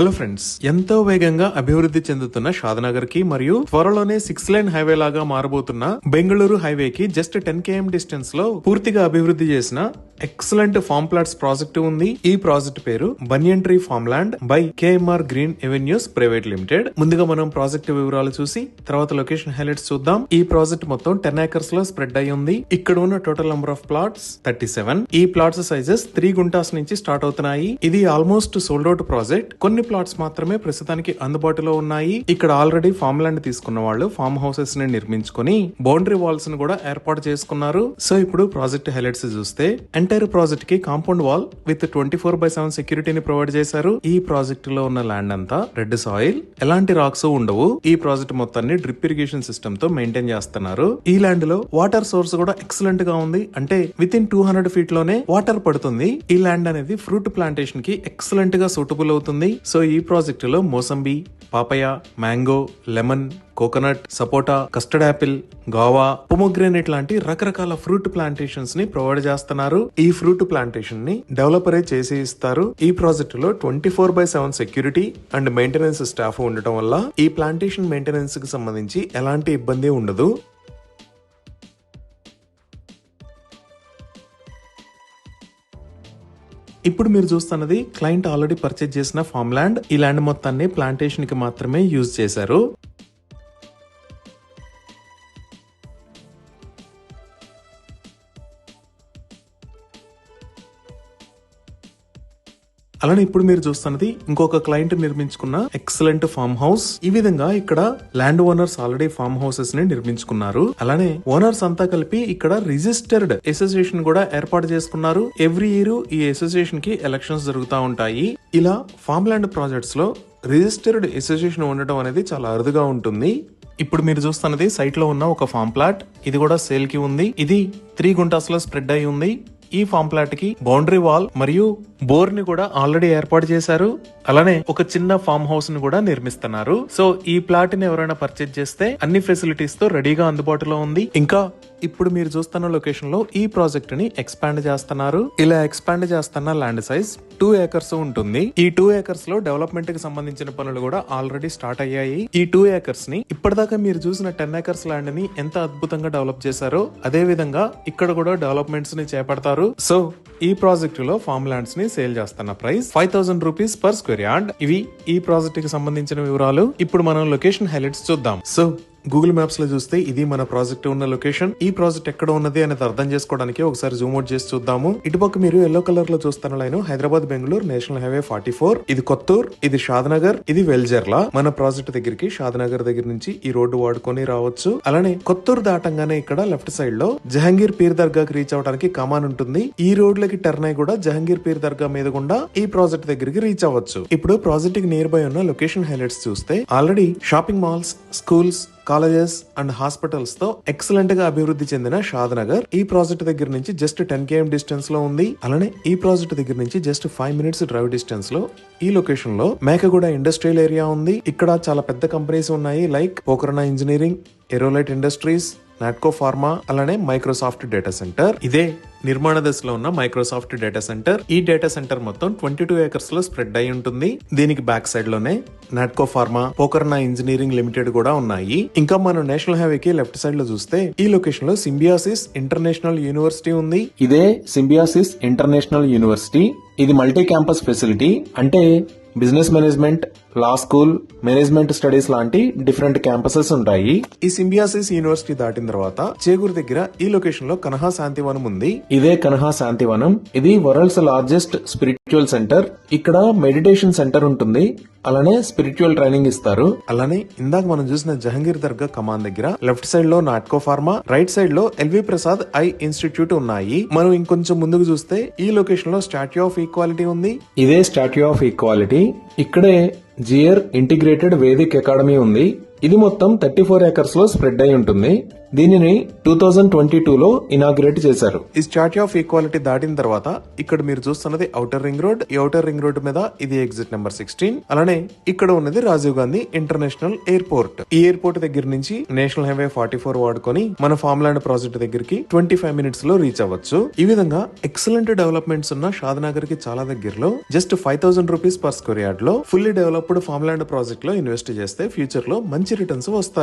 Hello friends, ఎంతో వేగంగా అభివృద్ధి చెందుతున్న షాద్నగర్ కి మరియు త్వరలోనే 6 లైన్ హైవే లాగా మారబోతున్న బెంగళూరు హైవే కి జస్ట్ 10 km డిస్టెన్స్ లో పూర్తిగా అభివృద్ధి చేసిన ఎక్సలెంట్ ఫార్మ్ ప్లాట్స్ ప్రాజెక్ట్ ఉంది. ఈ ప్రాజెక్ట్ పేరు బనియన్ tree farm land by KMR green avenues private limited. ముందుగా మనం ప్రాజెక్ట్ వివరాలు చూసి తర్వాత లొకేషన్ హైలైట్స్ చూద్దాం. ఈ ప్రాజెక్ట్ మొత్తం 10 acres లో స్ప్రెడ్ అయి ఉంది. ఇక్కడ ఉన్న టోటల్ నంబర్ ఆఫ్ ప్లాట్స్ 37. ఈ ప్లాట్స్ సైజెస్ 3 గుంటాస్ నుంచి స్టార్ట్ అవుతున్నాయి. ఇది ఆల్మోస్ట్ సోల్డ్ అవుట్ ప్రాజెక్ట్. కొన్ని ప్లాట్స్ మాత్రమే ప్రస్తుతానికి అందుబాటులో ఉన్నాయి. ఇక్కడ ఆల్రెడీ ఫార్మ్ ల్యాండ్ తీసుకున్న వాళ్ళు ఫార్మ్ హౌసెస్ ని నిర్మించుకొని బౌండరీ వాల్స్ ను కూడా ఏర్పాటు చేసుకున్నారు. సో ఇప్పుడు ప్రాజెక్ట్ హైలైట్స్ చూస్తే ఎంటైర్ ప్రాజెక్ట్ కి కాంపౌండ్ వాల్ విత్ 24/7 సెక్యూరిటీని ప్రొవైడ్ చేశారు. ఈ ప్రాజెక్ట్ లో ఉన్న ల్యాండ్ అంతా రెడ్ సాయిల్, ఎలాంటి రాక్స్ ఉండవు. ఈ ప్రాజెక్ట్ మొత్తాన్ని డ్రిప్ ఇరిగేషన్ సిస్టమ్ తో మెయింటైన్ చేస్తున్నారు. ఈ ల్యాండ్ లో వాటర్ సోర్స్ కూడా ఎక్సలెంట్ గా ఉంది. అంటే విత్ ఇన్ 200 feet లోనే వాటర్ పడుతుంది. ఈ ల్యాండ్ అనేది ఫ్రూట్ ప్లాంటేషన్ కి ఎక్సలెంట్ గా సూటబుల్ అవుతుంది. సో ఈ ప్రాజెక్ట్ లో మోసంబి, పాపయ, మ్యాంగో, లెమన్, కోకోనట్, సపోటా, కస్టర్డ్ యాపిల్, గావా, పొమోగ్రానేట్ లాంటి రకరకాల ఫ్రూట్ ప్లాంటేషన్స్ ని ప్రొవైడ్ చేస్తున్నారు. ఈ ఫ్రూట్ ప్లాంటేషన్ ని డెవలపరే చేసి ఇస్తారు. ఈ ప్రాజెక్ట్ లో 24/7 సెక్యూరిటీ అండ్ మెయింటెనెన్స్ స్టాఫ్ ఉండటం వల్ల ఈ ప్లాంటేషన్ మెయింటెనెన్స్ కి సంబంధించి ఎలాంటి ఇబ్బంది ఉండదు. ఇప్పుడు మీరు చూస్తున్నది క్లయింట్ ఆల్రెడీ పర్చేజ్ చేసిన ఫార్మ్ ల్యాండ్. ఈ ల్యాండ్ మొత్తాన్ని ప్లాంటేషన్ కి మాత్రమే యూజ్ చేశారు. అలానే ఇప్పుడు మీరు చూస్తున్నది ఇంకొక క్లయింట్ నిర్మించుకున్న ఎక్సలెంట్ ఫార్మ్ హౌస్. ఈ విధంగా ఇక్కడ land owners already form houses ని నిర్మించుకున్నారు. అలానే ఓనర్స్ అంతా కలిపి ఇక్కడ రిజిస్టర్డ్ అసోసియేషన్ కూడా ఏర్పాటు చేసుకున్నారు. ఎవ్రీ ఇయర్ ఈ అసోసియేషన్ కి ఎలక్షన్స్ జరుగుతూ ఉంటాయి. ఇలా ఫార్మ్ ల్యాండ్ ప్రాజెక్ట్స్ లో రిజిస్టర్డ్ అసోసియేషన్ ఉండటం అనేది చాలా అరుదుగా ఉంటుంది. ఇప్పుడు మీరు చూస్తున్నది సైట్ లో ఉన్న ఒక ఫార్మ్ ప్లాట్. ఇది కూడా సేల్ కి ఉంది. ఇది 3 గుంటాస్ లో స్ప్రెడ్ అయి ఉంది. ఈ ఫార్మ్ ప్లాట్ కి బౌండరీ వాల్ మరియు బోర్ ని కూడా ఆల్రెడీ ఏర్పాటు చేశారు. అలానే ఒక చిన్న ఫార్మ్ హౌస్ ని కూడా నిర్మిస్తున్నారు. సో ఈ ప్లాట్ ని ఎవరైనా పర్చేజ్ చేస్తే అన్ని ఫెసిలిటీస్ తో రెడీగా అందుబాటులో ఉంది. ఇంకా ఇప్పుడు మీరు చూస్తున్న లొకేషన్ లో ఈ ప్రాజెక్ట్ ని ఎక్స్పాండ్ చేస్తున్నారు. ఇలా ఎక్స్పాండ్ చేస్తున్న ల్యాండ్ సైజ్ 2 acres ఉంటుంది. ఈ 2 acres లో డెవలప్మెంట్ కి సంబంధించిన పనులు కూడా ఆల్రెడీ స్టార్ట్ అయ్యాయి. ఈ 2 acres ని ఇప్పటిదాకా మీరు చూసిన 10 acres ల్యాండ్ ని ఎంత అద్భుతంగా డెవలప్ చేశారో అదే విధంగా ఇక్కడ కూడా డెవలప్మెంట్స్ ని చేపడతారు. సో ఈ ప్రాజెక్ట్ లో ఫార్మ్ ల్యాండ్స్ ని సేల్ చేస్తున్న price 5,000 rupees per square yard. ఇవి ఈ ప్రాజెక్ట్ కి సంబంధించిన వివరాలు. ఇప్పుడు మనం లొకేషన్ హైలైట్స్ చూద్దాం. సో గూగుల్ మ్యాప్స్ లో చూస్తే ఇది మన ప్రాజెక్ట్ ఉన్న లొకేషన్. ఈ ప్రాజెక్ట్ ఎక్కడ ఉన్నది అనేది అర్థం చేసుకోవడానికి ఒకసారి జూమ్ అవుట్ చేసి చూద్దాము. ఇటుపక్క మీరు ఎల్లో కలర్ లో చూస్తున్న line Hyderabad Bengaluru national highway 44. ఇది కొత్తూర్, ఇది షాద్నగర్, ఇది వెల్జర్లా. మన ప్రాజెక్ట్ దగ్గరికి షాద్నగర్ దగ్గర నుంచి ఈ రోడ్డు వాడుకొని రావచ్చు. అలానే కొత్తూరు దాటంగానే ఇక్కడ లెఫ్ట్ సైడ్ లో జహంగీర్ పీర్ దర్గాకి రీచ్ అవడానికి కమాన్ ఉంటుంది. ఈ రోడ్లకి టర్న్ అయి కూడా జహంగీర్ పీర్ దర్గా మీద గుండా ఈ ప్రాజెక్ట్ దగ్గరికి రీచ్ అవ్వచ్చు. ఇప్పుడు ప్రాజెక్ట్ కి నియర్ బై ఉన్న లొకేషన్ హైలైట్స్ చూస్తే already shopping malls, schools, colleges and hospitals తో ఎక్సలెంట్ గా అభివృద్ధి చెందిన షాద్నగర్ ఈ ప్రాజెక్ట్ దగ్గర నుంచి జస్ట్ 10 km డిస్టెన్స్ లో ఉంది. అలానే ఈ ప్రాజెక్ట్ దగ్గర నుంచి జస్ట్ 5 minutes డ్రైవ్ డిస్టెన్స్ లో ఈ లొకేషన్ లో మేకగూడ ఇండస్ట్రియల్ ఏరియా ఉంది. ఇక్కడ చాలా పెద్ద కంపెనీస్ ఉన్నాయి. Like Pokarna engineering, Aerolite industries, Natco pharma, అలానే మైక్రోసాఫ్ట్ డేటా సెంటర్. ఇదే నిర్మాణ దశలో ఉన్న మైక్రోసాఫ్ట్ డేటా సెంటర్. ఈ డేటా సెంటర్ మొత్తం 22 acres లో స్ప్రెడ్ అయి ఉంటుంది. దీనికి బ్యాక్ సైడ్ లోనే నాట్కో ఫార్మా, పోకరణ ఇంజనీరింగ్ లిమిటెడ్ కూడా ఉన్నాయి. ఇంకా మనం నేషనల్ హైవే కి లెఫ్ట్ సైడ్ లో చూస్తే ఈ లొకేషన్ లో సింబియాసిస్ ఇంటర్నేషనల్ యూనివర్సిటీ ఉంది. ఇదే సింబియాసిస్ ఇంటర్నేషనల్ యూనివర్సిటీ. ఇది మల్టీ క్యాంపస్ ఫెసిలిటీ. అంటే బిజినెస్ మేనేజ్మెంట్, లా స్కూల్, మేనేజ్మెంట్ స్టడీస్ లాంటి డిఫరెంట్ క్యాంపసెస్ ఉంటాయి. ఈ సింబియాసిస్ యూనివర్సిటీ దాటిన తర్వాత చేగూరు దగ్గర ఈ లొకేషన్ లో కన్హా శాంతివనం ఉంది. ఇదే కన్హా శాంతివనం. ఇది వరల్డ్స్ లార్జెస్ట్ స్పిరిచువల్ సెంటర్. ఇక్కడ మెడిటేషన్ సెంటర్ ఉంటుంది. అలానే స్పిరిచువల్ ట్రైనింగ్ ఇస్తారు. అలానే ఇందాక మనం చూసిన జహంగీర్ దర్గా కమాన్ దగ్గర లెఫ్ట్ సైడ్ లో నాట్కో ఫార్మా, రైట్ సైడ్ లో ఎల్వి ప్రసాద్ ఐ ఇన్స్టిట్యూట్ ఉన్నాయి. మనం ఇంకొంచెం ముందుకు చూస్తే ఈ లొకేషన్ లో స్టాట్యూ ఆఫ్ ఈక్వాలిటీ ఉంది. ఇదే స్టాట్యూ ఆఫ్ ఈక్వాలిటీ. ఇక్కడే జియర్ ఇంటిగ్రేటెడ్ వేదిక్ అకాడమీ ఉంది. ఇది మొత్తం 34 acres లో స్ప్రెడ్ అయి ఉంటుంది. దీనిని 2022లో ఇనాగ్రేట్ చేశారు. ఈ స్టాచ్యూ ఆఫ్ ఈక్వాలిటీ దాటిన తర్వాత ఇక్కడ మీరు చూస్తున్నది ఔటర్ రింగ్ రోడ్. ఈ ఔటర్ రింగ్ రోడ్ మీద ఇది ఎగ్జిట్ నెంబర్ 16. అలానే ఇక్కడ ఉన్నది రాజీవ్ గాంధీ ఇంటర్నేషనల్ ఎయిర్పోర్ట్. ఈ ఎయిర్పోర్ట్ దగ్గర నుంచి నేషనల్ హైవే 44 వాడుకొని మన ఫార్మ్ ల్యాండ్ ప్రాజెక్ట్ దగ్గరికి 25 మినిట్స్ లో రీచ్ అవ్వచ్చు. ఈ విధంగా ఎక్సలెంట్ డెవలప్మెంట్స్ ఉన్న షాద్నగర్ కి చాలా దగ్గరలో just 5000 rupees per square yard లో fully developed farm land project లో ఇన్వెస్ట్ చేస్తే ఫ్యూచర్ లో మంచి రిటర్న్స్ వస్తాయి.